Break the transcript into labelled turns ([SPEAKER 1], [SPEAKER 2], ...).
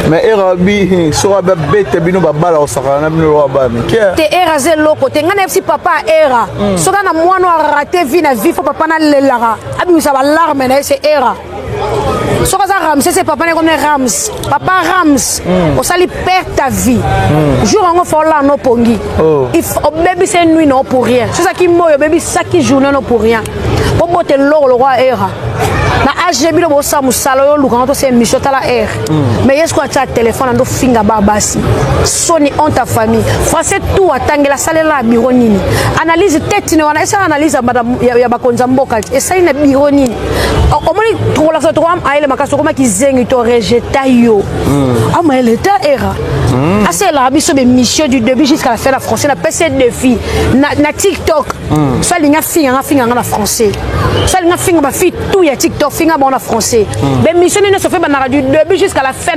[SPEAKER 1] mais erabi sera bête bino babala osakana bino wabami
[SPEAKER 2] te era zelo côté ngana si papa era soka na mwana raté vie na vie faut papa na lelara abi ça va larme na c'est era soka za Rams c'est papa na comme Rams papa Rams on sali perdre ta vie jour on faut là no pongi il faut baby c'est nuit non pour rien c'est ça qui moyo baby ça qui journée non pour rien pour botter le roi era na age bilo bo sa musalo yo luka to c'est mission tala air mais est-ce que tu as téléphone ando finga babasi soni on ta famille français tout atangela salela biro nini analyse tête ne wana esa analyse madame ya bakonza mboka esa ina biro nini o moni to la so to am aile makaso koma kizengi to rejeta yo ama elle ta era assez la biso be mission du début jusqu'à la fin la français na PC défi na TikTok ça linga finga na français ça linga finga ba fi tout ya TikTok finga bon en français mais mission ne se fait pas du début jusqu'à la fin.